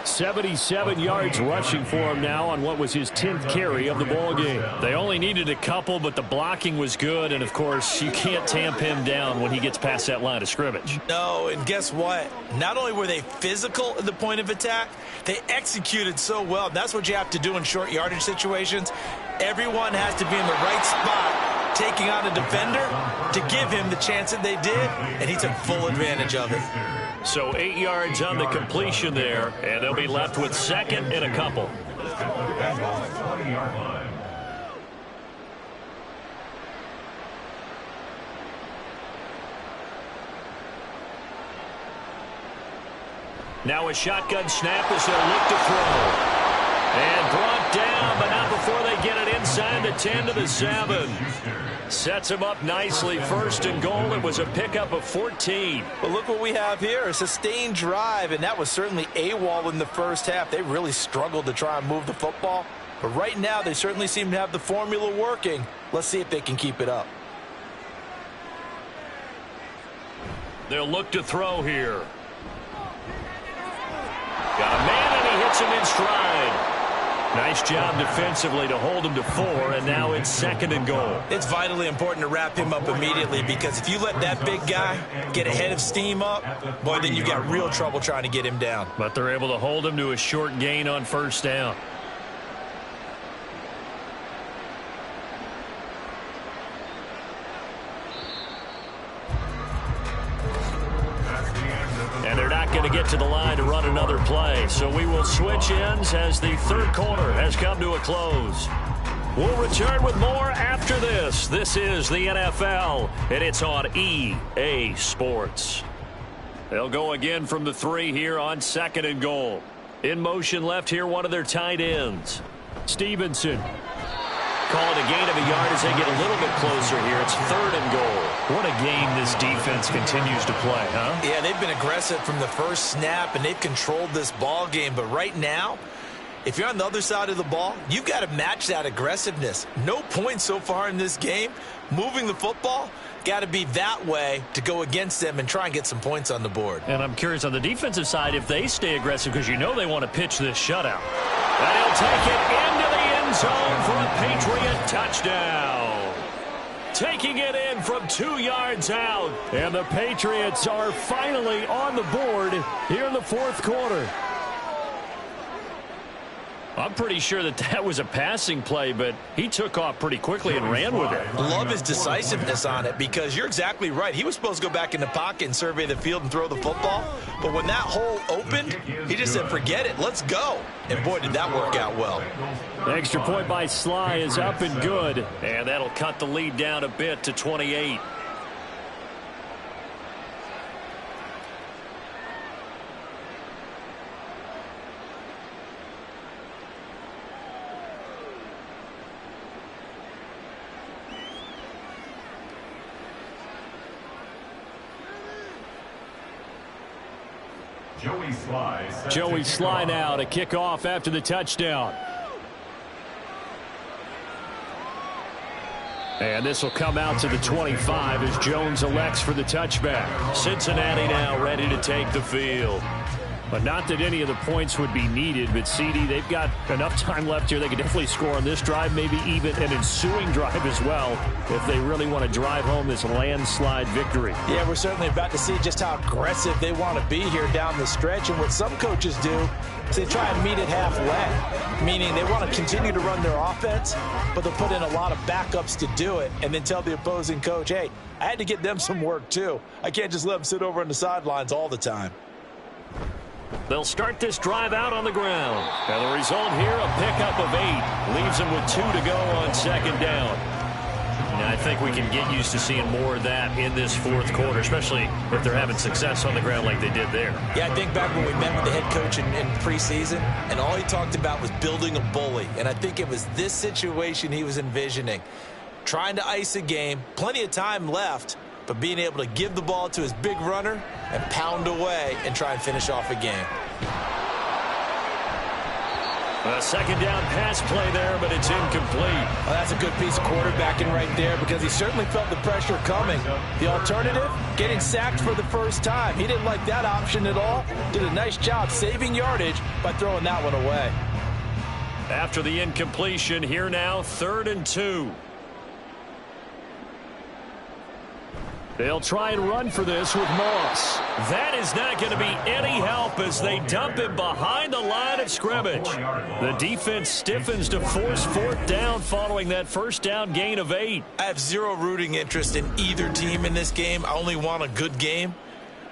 77 yards rushing for him now on what was his 10th carry of the ball game. They only needed a couple, but the blocking was good, and of course you can't tamp him down when he gets past that line of scrimmage. No, and guess what? Not only were they physical at the point of attack, they executed so well. That's what you have to do in short yardage situations. Everyone has to be in the right spot, taking on a defender to give him the chance that they did, and he took full advantage of it. So 8 yards on the completion there, and they'll be left with 2nd and a couple. Now a shotgun snap as they'll look to throw. And brought down, but not before they get it inside the 10 to the 7. Sets him up nicely. 1st and goal. It was a pickup of 14. But look what we have here. A sustained drive, and that was certainly AWOL in the first half. They really struggled to try and move the football. But right now, they certainly seem to have the formula working. Let's see if they can keep it up. They'll look to throw here. Got a man, and he hits him in stride. Nice job defensively to hold him to 4, and now it's 2nd and goal. It's vitally important to wrap him up immediately because if you let that big guy get ahead of steam up, boy, then you've got real trouble trying to get him down. But they're able to hold him to a short gain on 1st down. And they're not going to get to the line to run another play. So we will switch ends as the 3rd quarter has come to a close. We'll return with more after this. This is the NFL, and it's on EA Sports. They'll go again from the 3 here on 2nd and goal. In motion left here, one of their tight ends. Stevenson. Call it a gain of a yard as they get a little bit closer here. It's 3rd and goal. What a game this defense continues to play, huh? Yeah, they've been aggressive from the first snap, and they've controlled this ball game. But right now, if you're on the other side of the ball, you've got to match that aggressiveness. No points so far in this game. Moving the football, got to be that way to go against them and try and get some points on the board. And I'm curious on the defensive side if they stay aggressive because you know they want to pitch this shutout. And he'll take it into the end zone for a Patriot touchdown. Taking it in from 2 yards out. And the Patriots are finally on the board here in the 4th quarter. I'm pretty sure that was a passing play, but he took off pretty quickly and ran with it. Love his decisiveness on it because you're exactly right. He was supposed to go back in the pocket and survey the field and throw the football. But when that hole opened, he just said, forget it, let's go. And boy, did that work out well. The extra point by Sly is up and good. And that'll cut the lead down a bit to 28. Joey Sly now to kick off after the touchdown. And this will come out to the 25 as Jones elects for the touchback. Cincinnati now ready to take the field. But not that any of the points would be needed, but CD, they've got enough time left here. They can definitely score on this drive, maybe even an ensuing drive as well, if they really want to drive home this landslide victory. Yeah, we're certainly about to see just how aggressive they want to be here down the stretch. And what some coaches do is they try and meet it halfway, meaning they want to continue to run their offense, but they'll put in a lot of backups to do it and then tell the opposing coach, hey, I had to get them some work too. I can't just let them sit over on the sidelines all the time. They'll start this drive out on the ground. And the result here, a pickup of 8. Leaves them with 2 to go on second down. And I think we can get used to seeing more of that in this fourth quarter, especially if they're having success on the ground like they did there. Yeah, I think back when we met with the head coach in preseason, and all he talked about was building a bully. And I think it was this situation he was envisioning. Trying to ice a game, plenty of time left, but being able to give the ball to his big runner and pound away and try and finish off a game. A second down pass play there, but it's incomplete. Well, that's a good piece of quarterbacking right there because he certainly felt the pressure coming. The alternative, getting sacked for the first time. He didn't like that option at all. Did a nice job saving yardage by throwing that one away. After the incompletion, here now, 3rd and 2. They'll try and run for this with Moss. That is not going to be any help as they dump him behind the line of scrimmage. The defense stiffens to force 4th down following that first down gain of 8. I have zero rooting interest in either team in this game. I only want a good game.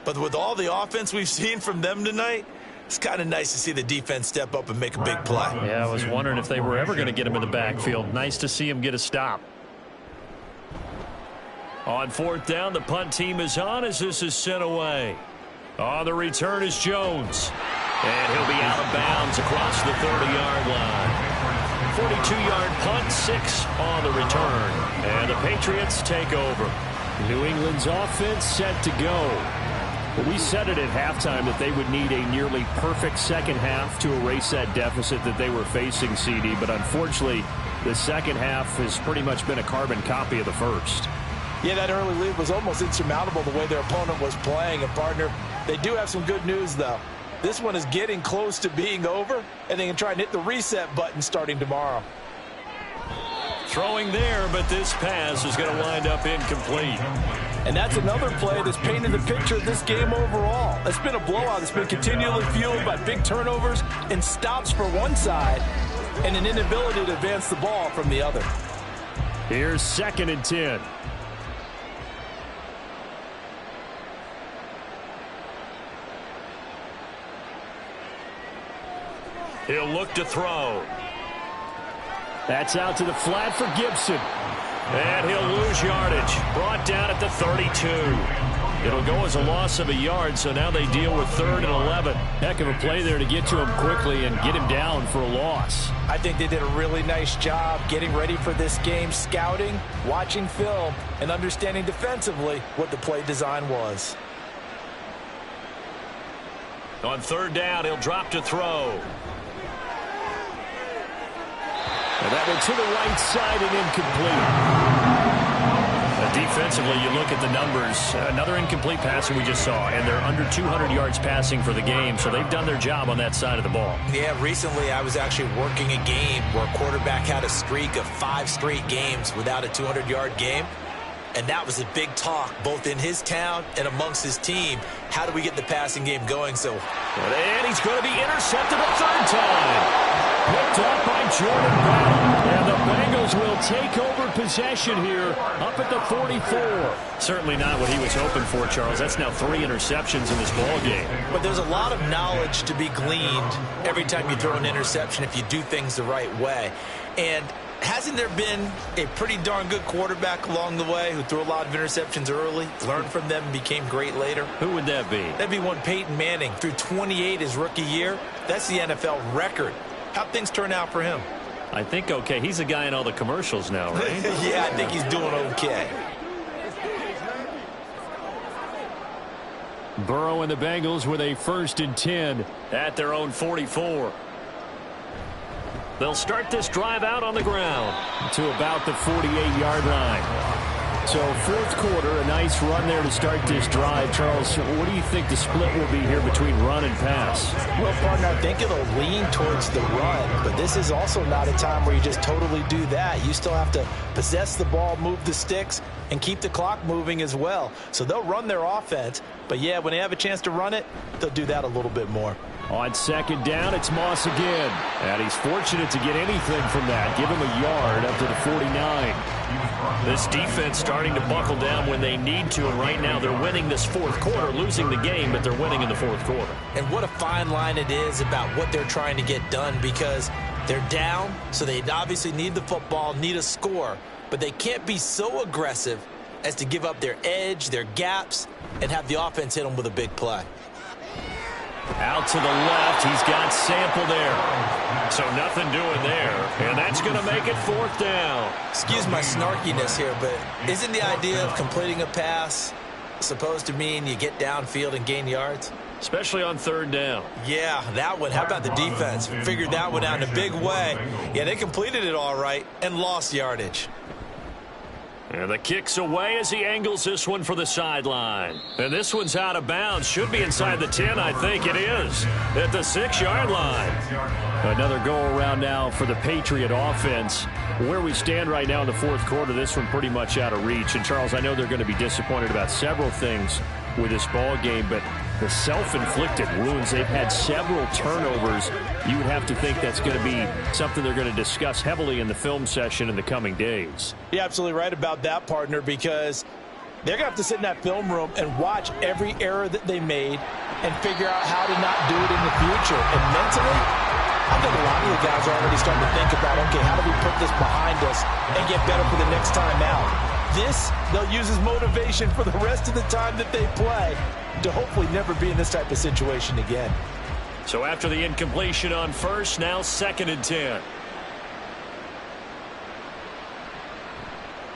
But with all the offense we've seen from them tonight, it's kind of nice to see the defense step up and make a big play. Yeah, I was wondering if they were ever going to get him in the backfield. Nice to see him get a stop. On 4th down, the punt team is on as this is sent away. On the return is Jones. And he'll be out of bounds across the 30-yard line. 42-yard punt, 6 on the return. And the Patriots take over. New England's offense set to go. But we said it at halftime that they would need a nearly perfect second half to erase that deficit that they were facing, CD. But unfortunately, the second half has pretty much been a carbon copy of the first. Yeah, that early lead was almost insurmountable the way their opponent was playing. And, partner, they do have some good news, though. This one is getting close to being over, and they can try and hit the reset button starting tomorrow. Throwing there, but this pass is going to wind up incomplete. And that's another play that's painted the picture of this game overall. It's been a blowout. It's been continually fueled by big turnovers and stops for one side and an inability to advance the ball from the other. Here's 2nd and 10. He'll look to throw. That's out to the flat for Gibson. And he'll lose yardage. Brought down at the 32. It'll go as a loss of a yard, so now they deal with 3rd and 11. Heck of a play there to get to him quickly and get him down for a loss. I think they did a really nice job getting ready for this game, scouting, watching film, and understanding defensively what the play design was. On 3rd down, he'll drop to throw. And that one to the right side and incomplete. Defensively, you look at the numbers. Another incomplete pass we just saw, and they're under 200 yards passing for the game, so they've done their job on that side of the ball. Yeah, recently I was actually working a game where a quarterback had a streak of 5 straight games without a 200-yard game. And that was a big talk, both in his town and amongst his team. How do we get the passing game going? And he's going to be intercepted a 3rd time. Picked up by Jordan Battle. And the Bengals will take over possession here up at the 44. Certainly not what he was hoping for, Charles. That's now 3 interceptions in this ball game. But there's a lot of knowledge to be gleaned every time you throw an interception if you do things the right way. And hasn't there been a pretty darn good quarterback along the way who threw a lot of interceptions early, learned from them, and became great later? Who would that be? That'd be one Peyton Manning. Threw 28 his rookie year. That's the NFL record. How'd things turn out for him? I think okay. He's a guy in all the commercials now, right? Yeah, I think he's doing okay. Burrow and the Bengals with a 1st and 10. At their own 44. They'll start this drive out on the ground To about the 48-yard line. So 4th quarter, a nice run there to start this drive. Charles, what do you think the split will be here between run and pass? Well, partner, I think it'll lean towards the run, but this is also not a time where you just totally do that. You still have to possess the ball, move the sticks, and keep the clock moving as well. So they'll run their offense, but yeah, when they have a chance to run it, they'll do that a little bit more. On 2nd down, it's Moss again. And he's fortunate to get anything from that. Give him a yard up to the 49. This defense starting to buckle down when they need to, and right now they're winning this 4th quarter, losing the game, but they're winning in the 4th quarter. And what a fine line it is about what they're trying to get done, because they're down, so they obviously need the football, need a score, but they can't be so aggressive as to give up their edge, their gaps, and have the offense hit them with a big play. Out to the left, he's got Sample there. So nothing doing there, and that's going to make it 4th down. Excuse my snarkiness here, but isn't the idea of completing a pass supposed to mean you get downfield and gain yards? Especially on 3rd down. Yeah, that one. How about the defense? Figured that one out in a big way. Yeah, they completed it all right and lost yardage. And the kick's away as he angles this one for the sideline. And this one's out of bounds. Should be inside the 10, I think it is. At the 6-yard line. Another go-around now for the Patriot offense. Where we stand right now in the 4th quarter, this one pretty much out of reach. And, Charles, I know they're going to be disappointed about several things with this ball game, but the self-inflicted wounds, they've had several turnovers. You would have to think that's going to be something they're going to discuss heavily in the film session in the coming days. You're absolutely right about that, partner, because they're going to have to sit in that film room and watch every error that they made and figure out how to not do it in the future. And mentally, I think a lot of the guys are already starting to think about, okay, how do we put this behind us and get better for the next time out? This, they'll use as motivation for the rest of the time that they play to hopefully never be in this type of situation again. So after the incompletion on 1st, now 2nd and 10.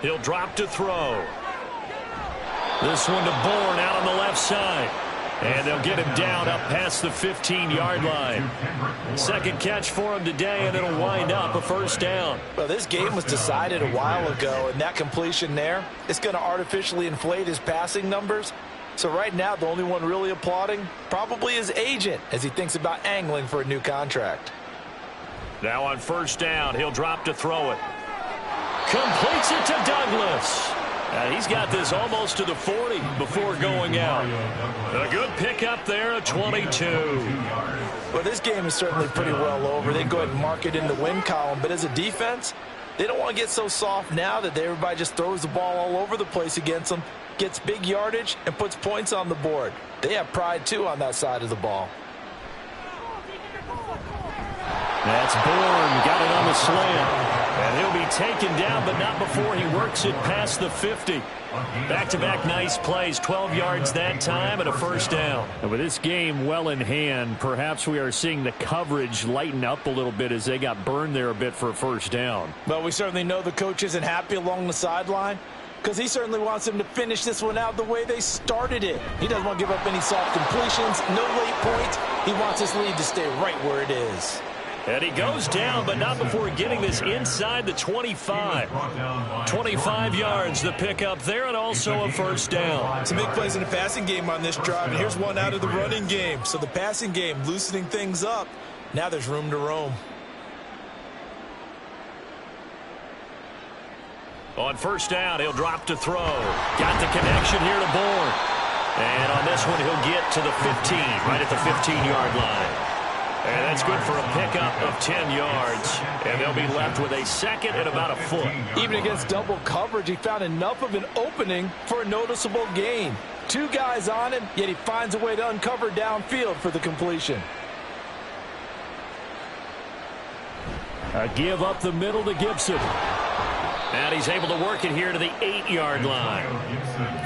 He'll drop to throw. This one to Bourne out on the left side. And they'll get him down up past the 15-yard line. 2nd catch for him today, and it'll wind up a 1st down. Well, this game was decided a while ago, and that completion there is going to artificially inflate his passing numbers. So right now, the only one really applauding probably his agent as he thinks about angling for a new contract. Now on 1st down, he'll drop to throw it. Completes it to Douglas. And he's got this almost to the 40 before going out. A good pickup there, a 22. Well, this game is certainly pretty well over. They can go ahead and mark it in the win column. But as a defense, they don't want to get so soft now that everybody just throws the ball all over the place against them, gets big yardage, and puts points on the board. They have pride, too, on that side of the ball. That's Bourne. Got it on the slant. And he'll be taken down, but not before he works it past the 50. Back-to-back nice plays, 12 yards that time and a 1st down. And with this game well in hand, perhaps we are seeing the coverage lighten up a little bit as they got burned there a bit for a 1st down. Well, we certainly know the coach isn't happy along the sideline because he certainly wants them to finish this one out the way they started it. He doesn't want to give up any soft completions, no late points. He wants his lead to stay right where it is. And he goes down, but not before getting this inside the 25. 25 yards, the pickup there, and also a 1st down. Some big plays in the passing game on this drive, and here's one out of the running game. So the passing game loosening things up. Now there's room to roam. On 1st down, he'll drop to throw. Got the connection here to Bourne. And on this one, he'll get to the 15, right at the 15-yard line. And that's good for a pickup of 10 yards. And they'll be left with a 2nd and about a foot. Even against double coverage, he found enough of an opening for a noticeable gain. 2 guys on him, yet he finds a way to uncover downfield for the completion. A give up the middle to Gibson. And he's able to work it here to the 8-yard line.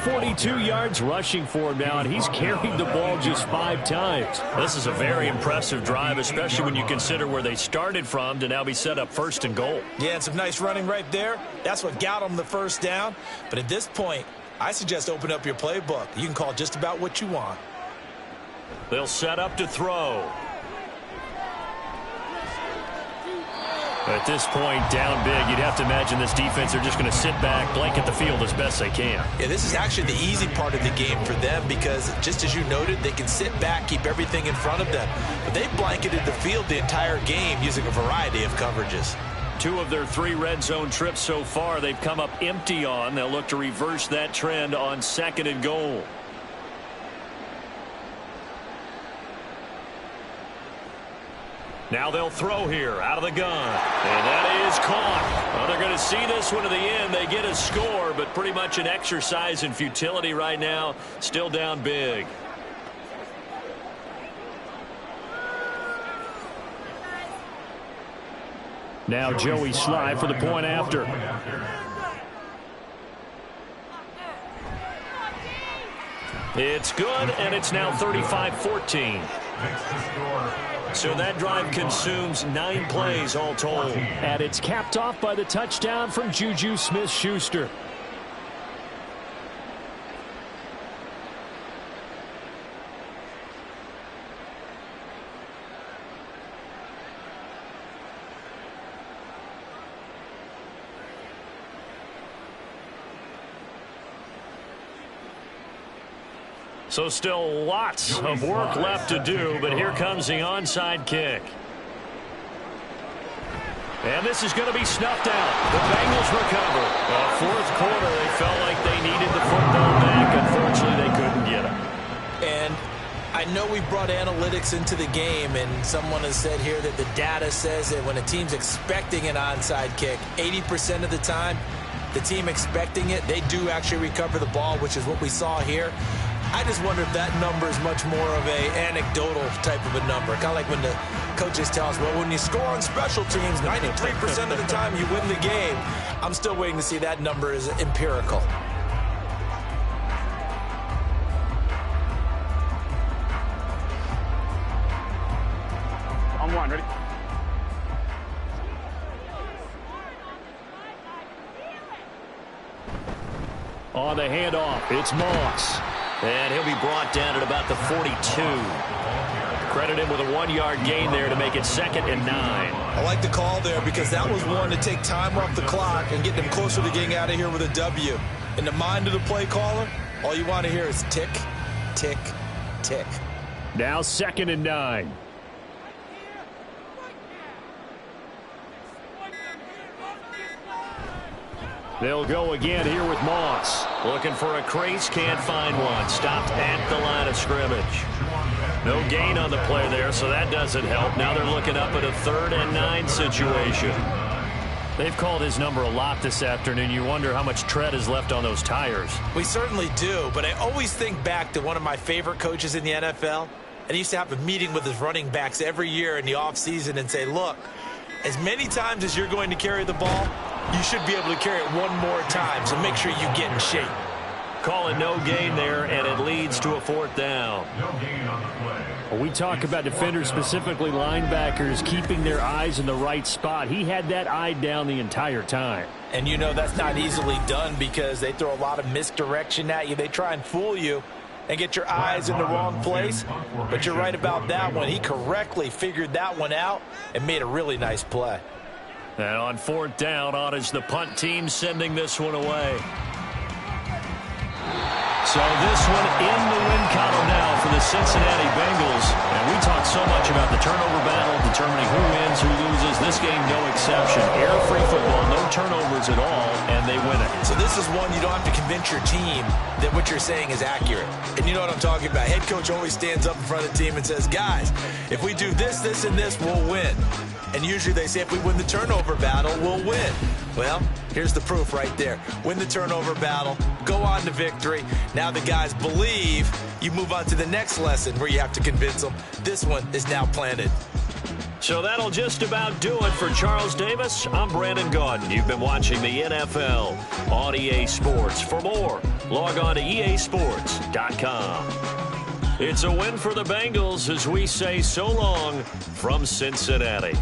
42 yards rushing for him now, and he's carried the ball just 5 times. This is a very impressive drive, especially when you consider where they started from to now be set up 1st and goal. Yeah, and some nice running right there. That's what got him the 1st down. But at this point, I suggest open up your playbook. You can call just about what you want. They'll set up to throw. At this point, down big, you'd have to imagine this defense are just going to sit back, blanket the field as best they can. Yeah, this is actually the easy part of the game for them because, just as you noted, they can sit back, keep everything in front of them. But they've blanketed the field the entire game using a variety of coverages. 2 of their 3 red zone trips so far, they've come up empty on. They'll look to reverse that trend on 2nd and goal. Now they'll throw here out of the gun. And that is caught. Well, they're going to see this one to the end. They get a score, but pretty much an exercise in futility right now. Still down big. Now Joey Sly for the point after. It's good, and it's now 35-14. So that drive consumes 9 plays all told. And it's capped off by the touchdown from Juju Smith-Schuster. So still lots of work left to do, but here comes the onside kick. And this is going to be snuffed out. The Bengals recover. Fourth quarter, they felt like they needed the football back. Unfortunately, they couldn't get it. And I know we brought analytics into the game, and someone has said here that the data says that when a team's expecting an onside kick, 80% of the time, the team expecting it, they do actually recover the ball, which is what we saw here. I just wonder if that number is much more of a anecdotal type of a number. Kind of like when the coaches tell us, well, when you score on special teams, 93% of the time you win the game. I'm still waiting to see that number is empirical. On 1, ready? On the handoff, it's Moss. And he'll be brought down at about the 42. Credit him with a 1-yard gain there to make it 2nd and 9. I like the call there because that was one to take time off the clock and get them closer to getting out of here with a W. In the mind of the play caller, all you want to hear is tick, tick, tick. Now 2nd and 9. They'll go again here with Moss. Looking for a crease, can't find one. Stopped at the line of scrimmage. No gain on the play there, so that doesn't help. Now they're looking up at a 3rd and 9 situation. They've called his number a lot this afternoon. You wonder how much tread is left on those tires. We certainly do, but I always think back to one of my favorite coaches in the NFL. And he used to have a meeting with his running backs every year in the offseason and say, look, as many times as you're going to carry the ball, you should be able to carry it one more time, so make sure you get in shape. Calling no gain there, and it leads to a 4th down. Well, we talk about defenders, specifically linebackers, keeping their eyes in the right spot. He had that eye down the entire time. And you know that's not easily done because they throw a lot of misdirection at you. They try and fool you and get your eyes in the wrong place. But you're right about that one. He correctly figured that one out and made a really nice play. And on 4th down, on is the punt team sending this one away. So this one in the win column now for the Cincinnati Bengals. And we talk so much about the turnover battle, determining who wins, who loses. This game, no exception. Air-free football, no turnovers at all, and they win it. So this is one you don't have to convince your team that what you're saying is accurate. And you know what I'm talking about. Head coach always stands up in front of the team and says, guys, if we do this, this, and this, we'll win. And usually they say if we win the turnover battle, we'll win. Well, here's the proof right there. Win the turnover battle, go on to victory. Now the guys believe. You move on to the next lesson where you have to convince them. This one is now planted. So that'll just about do it for Charles Davis. I'm Brandon Gaudin. You've been watching the NFL on EA Sports. For more, log on to easports.com. It's a win for the Bengals as we say so long from Cincinnati.